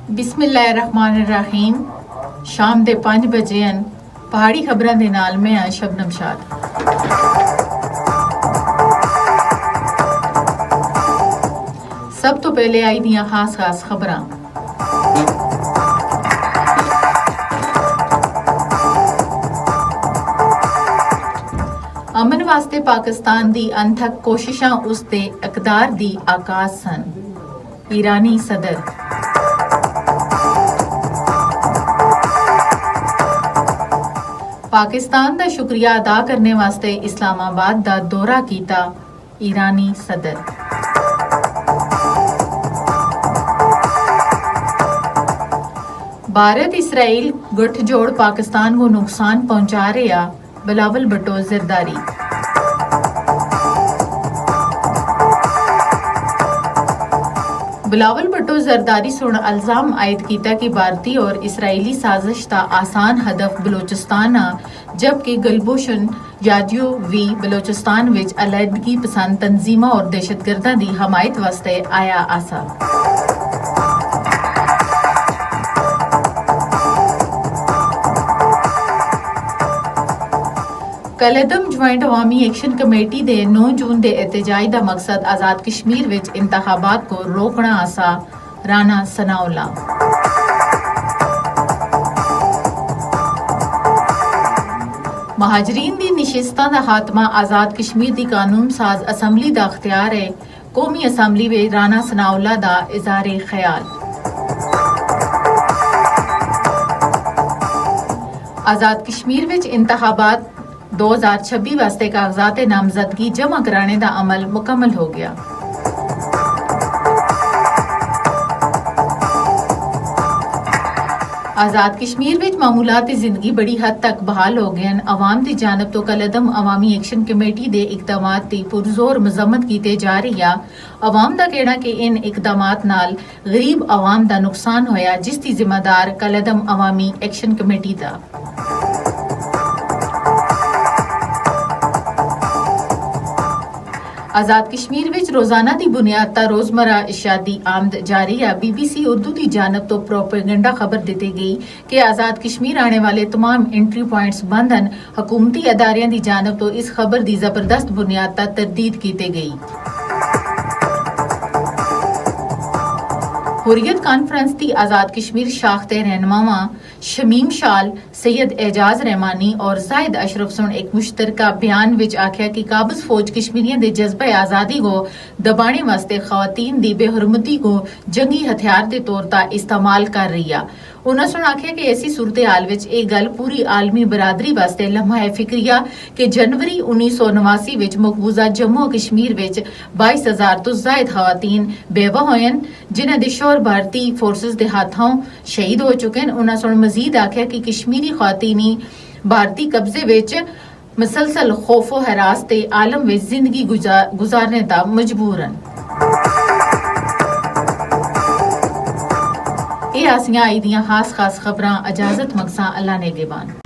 बिस्मिल्लाहिर्रहमानिर्रहीम। शाम दे 5 बजे हैं। पहाड़ी खबरां दे नाल मैं हां शबनम शाद। सब तो पहले आई दियां खास खबरां। अमन वास्ते पाकिस्तान दी अनथक कोशिशां उस दे इकदार दी आकाज सन। ईरानी सदर पाकिस्तान दा शुक्रिया अदा करने वास्ते इस्लामाबाद दा दौरा कीता। ईरानी सदर भारत इसराइल गठजोड़ पाकिस्तान को नुकसान पहुंचा रहा। बिलावल भुट्टो जरदारी बिलावल भुट्टो जरदारी सुन इल्जाम आयद किया कि भारतीय और इसराइली साजिश का आसान हदफ बलोचिस्तान आ, जबकि गुलभूषण यादव भी बलोचिस्तान विच अलहदगी पसंद तंजीमां और दहशतगर्दां दी हमायत वास्ते आया आसा। कलेदम ज्वाइंट अवामी एक्शन कमेटी दे 9 जून दे एहतजाज दा मकसद आजाद कश्मीर विच इंतखाबात को रोकना आसा। राना सनाउल्लाह महाजरीन दी निशिस्तां दा खात्मा आजाद कश्मीर दी कानून साज असम्बली दा अख्तियार है। कौमी असम्बली विच राना सनाउल्लाह दा इज़हारे ख्याल। आजाद कश्मीर विच इंतखाबात 2026 वास्ते कागजात नामजदगी जमा कराने का अमल मुकम्मल हो गया। आजाद कश्मीर विच मामूलात जिंदगी बड़ी हद तक बहाल हो गए। अवाम की जानब तो कलदम अवामी एक्शन कमेटी के इकदामात की पुरजोर मजम्मत की जा रही है। अवाम का कहना कि इन इकदामात नाल गरीब अवाम का नुकसान होया, जिसकी जिम्मेदार कलदम अवामी एक्शन कमेटी का। आजाद कश्मीर विच रोजाना की बुनियाद पर रोजमर्रा इशिया दी आमद जारी है। BBC उर्दू की जानब तो प्रोपेगेंडा खबर दी गई कि आजाद कश्मीर आने वाले तमाम एंट्री पॉइंट्स बंद हैं। हुकूमती अदारियां की जानब तो इस खबर की जबरदस्त बुनियाद पर तरदीद की गई। हुर्रियत कॉन्फ्रेंस की आजाद कश्मीर शाखते रहनुमा शमीम शाल, सैयद एजाज रहमानी और जाहिद अशरफ सुन एक मुश्तरका बयान विच आख्या कि काबज फौज कश्मीरियों के जज्बे आजादी को दबाने वास्ते खवातीन की बेहरमती को जंगी हथियार के तौर पर इस्तेमाल कर रही है। उन्होंने सुन आख्या कि ऐसी सूरत हाल विच एक गल पूरी आलमी बरादरी वास्ते लम्हा फिक्रिया कि जनवरी 1989 विच मकबूजा जम्मू कश्मीर विच 22,000 तो जायद खवातीन बेवा होए, जिन्हें दे शोहर भारतीय फोर्सेस के हाथों शहीद हो चुके हैं। उन्होंने सुन मजीद आख्या कि कश्मीरी खवातीनी भारतीय कब्जे विच मुसलसल खौफो हरास ते आलम विच जिंदगी गुजारने दा मजबूर हैं। ये आसियां आई दियां खास खबरां। इजाजत मकसा अल्लाह ने गेबान।